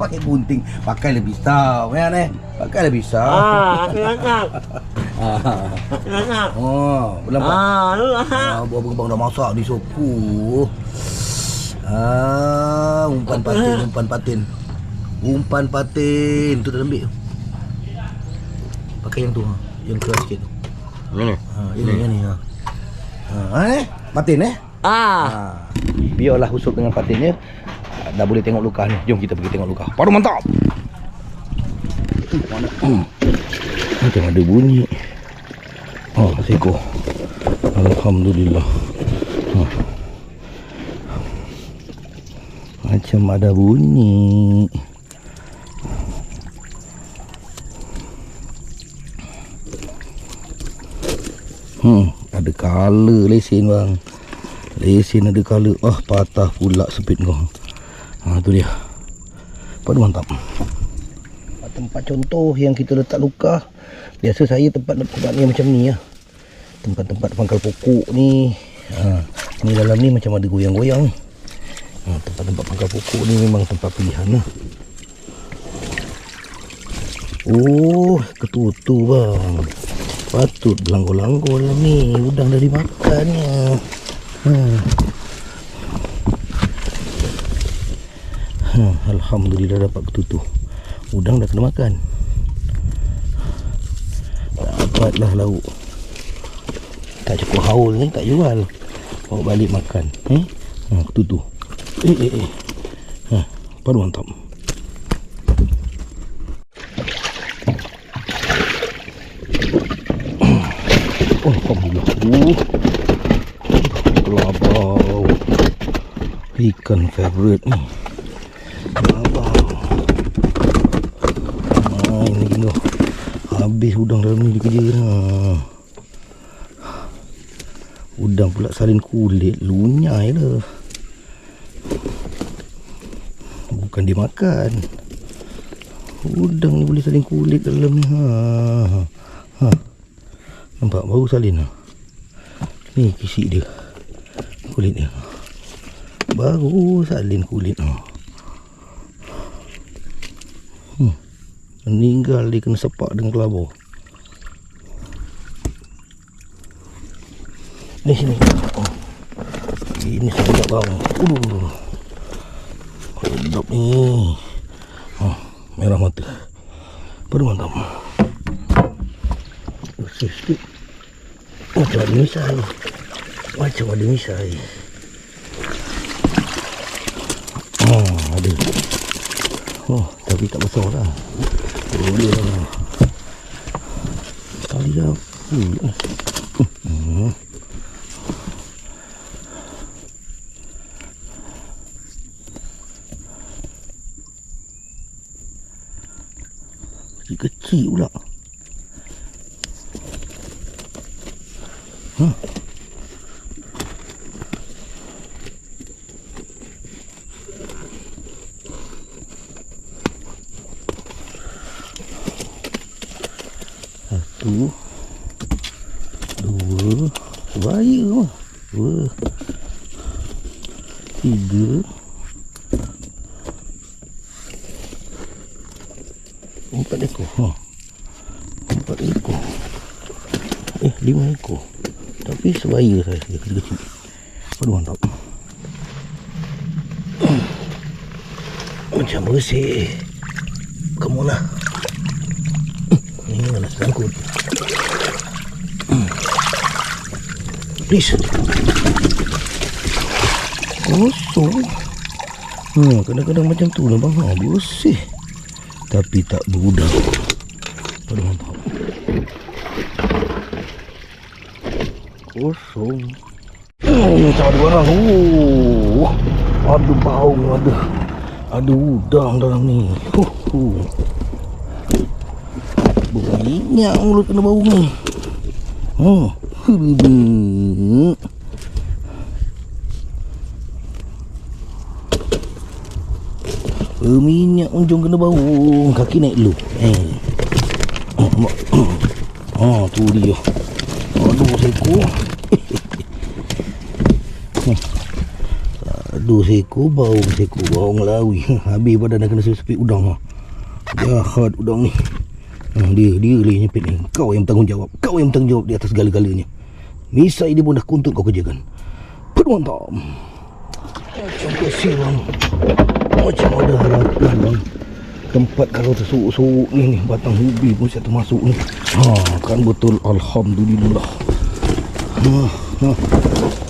Pakai gunting, pakailah pisau ya ni. Pakailah pisau. Oh, belum pak. Abang dah masak di suku. Umpan patin. Umpan patin tu dah ambil. Pakai yang tu, yang keras sikit tu. Ini. Ini patin biarlah husuk dengan patinnya. Dah boleh tengok luka ni. Jom kita pergi tengok luka. Padu mantap. Macam ada bunyi. Seko. Alhamdulillah. Macam ada bunyi. Ada color lesen bang. Lesen ada color. Patah pula sepit kau. Tu dia. Padu mantap. Tempat contoh yang kita letak luka. Biasa saya tempat ni macam ni ya. Tempat-tempat pangkal pokok ni. Ni dalam ni macam ada goyang-goyang. Tempat-tempat pangkal pokok ni memang tempat pilihan lah. Ketutu bang. Patut belanggo-langgo lah ni. Udang dah dimakannya. Alhamdulillah dapat ketutu. Udang dah kena makan. Dapatlah lauk. Tak cukup haul ni tak jual. Bawa balik makan. Ketutu. Padu mantap. Alhamdulillah. Kelabau. Ikan favorite ni. Kelabau. Ini tengok. Habis udang dalam ni dia kerja dah. Udang pula salin kulit. Lunyai lah. Bukan dia makan. Udang ni boleh salin kulit dalam ni. Nampak baru salin lah. Ni kisik dia. Kulit dia. Baru salin kulit. Meninggal dia kena sepak dengan kelabau. Ni sini. Ini sedap bang. Sedap ni. Merah mata. Padu mantap. Sikit. Macam ada misai. Ada. Tapi tak besar lah. Boleh lah. Sekali dah. Kecil pula. Satu, dua, bahaya. Dua, tiga, empat ekor. Empat ekor. 5 ekor. Tapi sebaya saya dia kecil-kecil. Aduh mantap. Macam bersih. Kamu lah. Ini mana sangkut. Please. Kosong. Kadang-kadang macam tu lah bang. Bersih. Tapi tak berudang. Aduh mantap. Kosong. Macam ada barang. Ada baung, ada udang dalam ni. Banyak mulut kena baung ni. Berminyak ujung kena bau. Kaki naik dulu. Tu dia. Aduh seko. Aduh seko bau ngelawi. Habis badan dah kena sepit udang. Jahat udang ni. Dia lagi nyepit ni. Kau yang bertanggungjawab. Kau yang bertanggungjawab di atas segala-galanya. Misai dia pun dah kuntut kau kerjakan. Mantap. Macam kesih bang. Macam ada harapan bang. Tempat kalau tersuruk-suruk ni batang ubi pun saya termasuk ni. Kan betul. Alhamdulillah.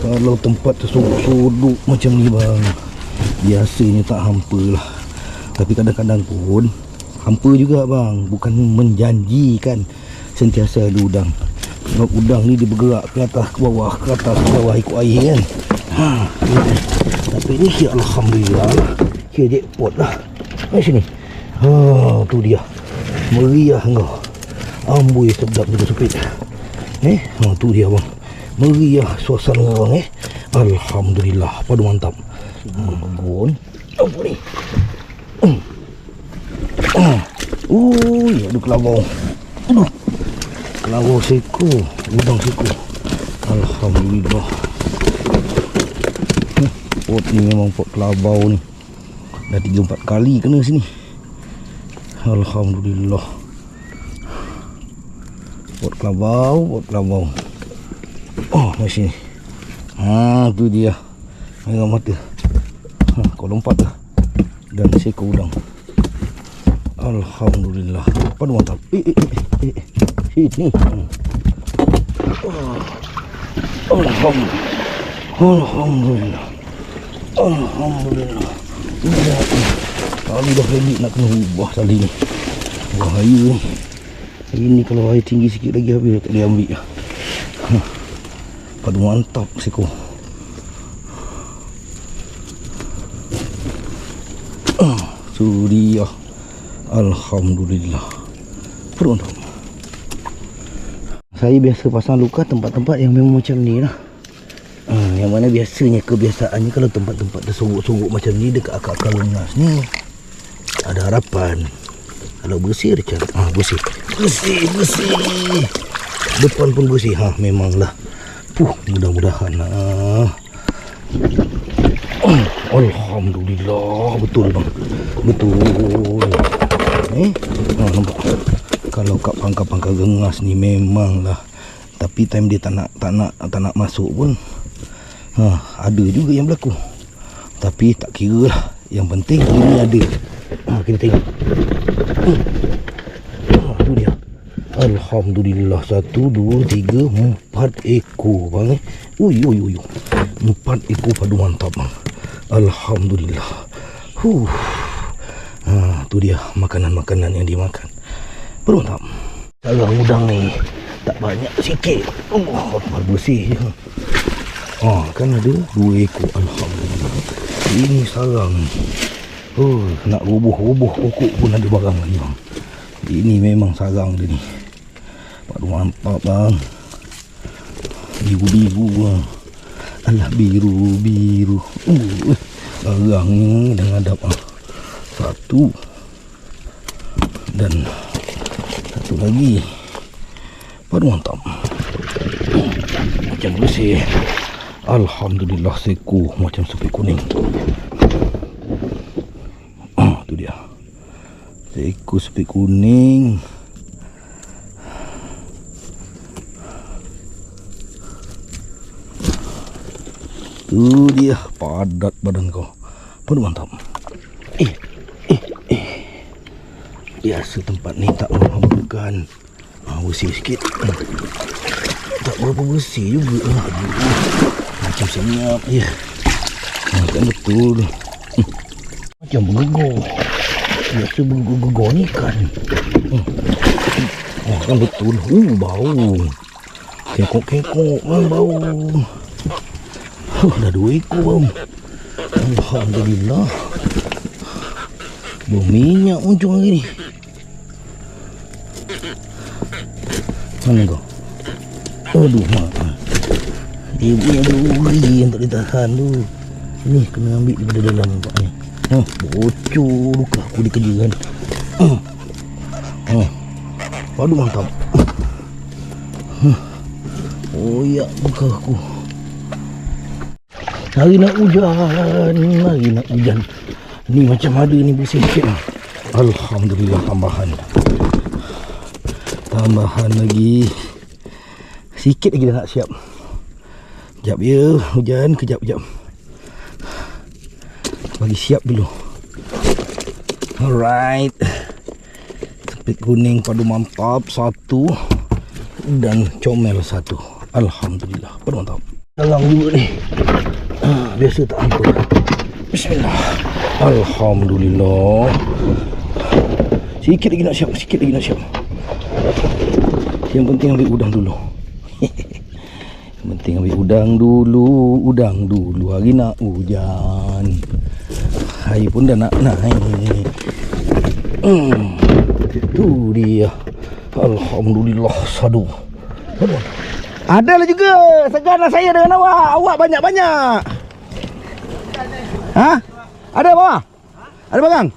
Kalau tempat tersuruk-suruk macam ni bang, biasanya tak hampa lah. Tapi kadang-kadang pun hampa juga bang. Bukan menjanjikan sentiasa ada udang. Sebab udang ni dia bergerak ke atas ke bawah, ke atas ke bawah ikut air kan. Tapi ni ya alhamdulillah. Kira jackpot lah. Mari sini. Tu dia. Meriah kau. Amboi sedap juga sepit. Tu dia bang. Meriah suasana bang Alhamdulillah. Padu mantap. Begon. Apa ni? Ada kelabau. Aduh. Kelabau seko. Udang seko. Alhamdulillah. Pot ni memang pot kelabau ni. Dah 3-4 kali kena sini. Alhamdulillah. Pot kelabau. Mari sini. Tu dia. Merah mata. Kau lompat dah. Dan seko udang. Alhamdulillah. Padu mantap. Sini. Alhamdulillah. Kali dah ready nak kena ubah tali ni. Bahaya ni. Ini kalau air tinggi sikit lagi habis tak boleh ambil. Padu mantap seko. Tu dia. Alhamdulillah. Padu mantap. Saya biasa pasang luka tempat-tempat yang memang macam ni lah. Yang mana biasanya kebiasaannya kalau tempat-tempat tersorok-sorok macam ni dekat akar-akar longas ni ada harapan. Kalau bersih dia cakap bersih. Depan pun bersih. Memanglah. Mudah-mudahan Alhamdulillah. Betul bang. Betul. Nampak. Kalau kat pangkal-pangkal gengas ni memanglah. Tapi time dia tak nak masuk pun ada juga yang berlaku. Tapi tak kira lah. Yang penting ini ada. Kita tengok. Tu dia. Alhamdulillah. 1, 2, 3, 4 ekor bang. 4 ekor padu mantap bang. Alhamdulillah. Tu dia makanan-makanan yang dia makan. Padu mantap. Sarang udang ni tak banyak, sikit. Bersih je. Kan ada 2 ekor. Alhamdulillah. Ini sarang. Nak roboh pokok pun ada barang lagi bang. Ini memang sarang dia ni. Padu mantap bang. Biru-biru bang. Alah biru-biru. Sarangnya dah ngadap. 1. Dan 1 lagi. Padu mantap. Macam bersih. Alhamdulillah seko macam sepit kuning. Tu dia. Seko sepit kuning. Tu dia padat badan kau. Padu mantap. Biasa tempat ni tak menghamburkan. Bersih sikit. Tak berapa bersih juga. Macam senyap je. Kan betul. Macam bergegor. Biasa bergegor ni kan. Kan betul. Bau. Kekok-kekok bau. Dah 2 ekor bau. Alhamdulillah. Berminyak muncul hari ni. Mana kau? Aduh mak. Dia punya duri yang tak ditahan tu. Ni kena ambil daripada dalam nampak ni. Bocor luka aku di kerja kan. Waduh mantap. Oh ya, buka aku. Hari nak hujan. Ni macam ada ni bersih sikit. Alhamdulillah tambahan lagi. Sikit lagi dah nak siap. Sekejap ya, hujan, kejap. Bagi siap dulu. Alright. Tepik kuning padu mantap 1 dan comel 1. Alhamdulillah, padu mantap. Dalam juga ni. Biasa tak ampun. Bismillah. Alhamdulillah. Sikit lagi nak siap. Yang penting ambil udang dulu. Yang penting ambil udang dulu. Hari nak hujan. Air pun dah nak naik. Tu dia. Alhamdulillah sadu. Adalah juga segana saya dengan awak. Awak banyak-banyak. Ha? Ada bawah? Ada bagang?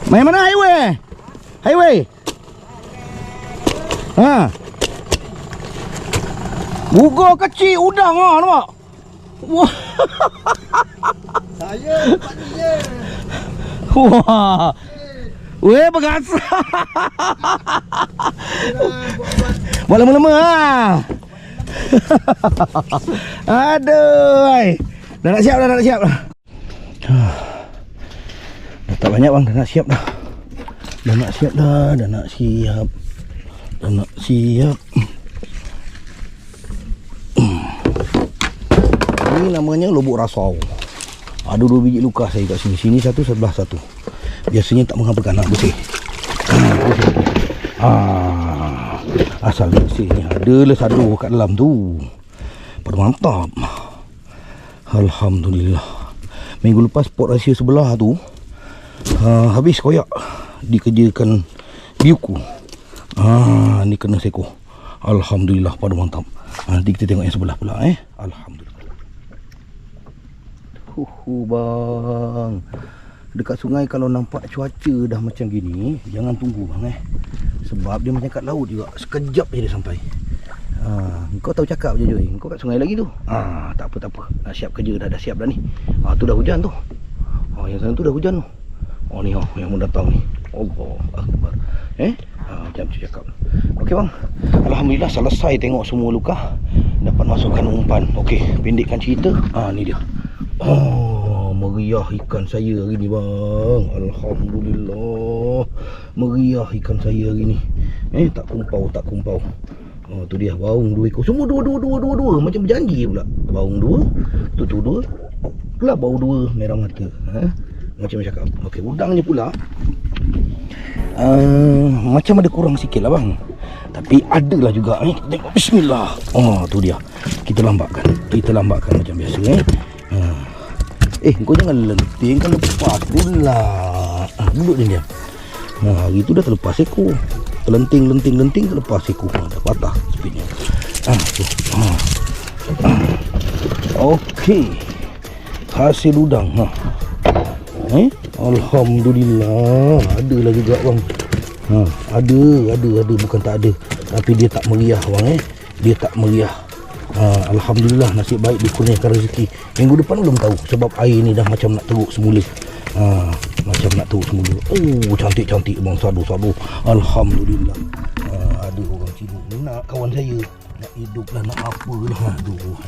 Main mana highway? Ha. Bugo kecil udang nampak? Wah. Saya dapat dia. Wah. Weh berasa. Buat lama-lama Aduh. Dah nak siap dah. Dah tak banyak bang, dah nak siap. Ini namanya lubuk rasau. Ada 2 biji luka saya kat sini. Sini satu, sebelah satu. Biasanya tak menghampakan, nak bersih. Asal bersih ni ada sadu kat dalam tu. Mantap. Alhamdulillah. Minggu lepas pot rahsia sebelah tu habis koyak dikerjakan biuku. Ni kena seko. Alhamdulillah, pada mantap. Nanti kita tengok yang sebelah pula Alhamdulillah. Bang, dekat sungai kalau nampak cuaca dah macam gini, jangan tunggu bang sebab dia macam kat laut juga, sekejap je dia sampai. Kau tahu cakap je Joy, kau kat sungai lagi tu. Tak apa. Dah siap kerja dah siap dah ni. Tu dah hujan tu. Yang sana tu dah hujan tu. Ni yang mau datang ni. Allah Akbar. Macam tu cakap. Okey bang. Alhamdulillah selesai tengok semua luka. Dapat masukkan umpan. Okey, pendekkan cerita. Ni dia. Meriah ikan saya hari ni bang. Alhamdulillah. Meriah ikan saya hari ni. Tak kumpau. Tu dia baung 2 ekor. Semua dua. Macam berjanji pula. Baung 2, tutu 2. Pula bau 2 merah mata. Macam cakap. Okey, udangnya pula macam ada kurang sikit lah bang. Tapi adalah juga tengok, bismillah. Tu dia. Kita lambatkan macam biasa kau jangan lenting, kan lepas pula. Duduk dia. Hari tu dah terlepas ekor. Terlenting terlepas ekor. Dah patah speednya. Okey. Hasil udang. Alhamdulillah. Adalah juga bang. Ada bukan tak ada. Tapi dia tak meriah bang Dia tak meriah. Alhamdulillah, nasib baik dikurniakan rezeki. Minggu depan belum tahu sebab air ni dah macam nak teruk semula. Cantik bang, sadu. Alhamdulillah. Ada orang Cina ni nak kawan saya nak hidup lah, nak apa lah.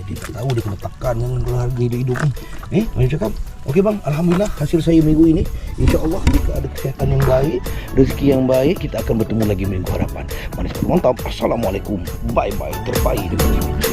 Dia tak tahu, dia kena tekan dengan harga hidup ni. Macam cakap. Okey bang, alhamdulillah hasil saya minggu ini. InsyaAllah jika ada kesihatan yang baik, rezeki yang baik, kita akan bertemu lagi minggu harapan. Manis mantap. Assalamualaikum. Bye-bye. Terbaik dengan ini.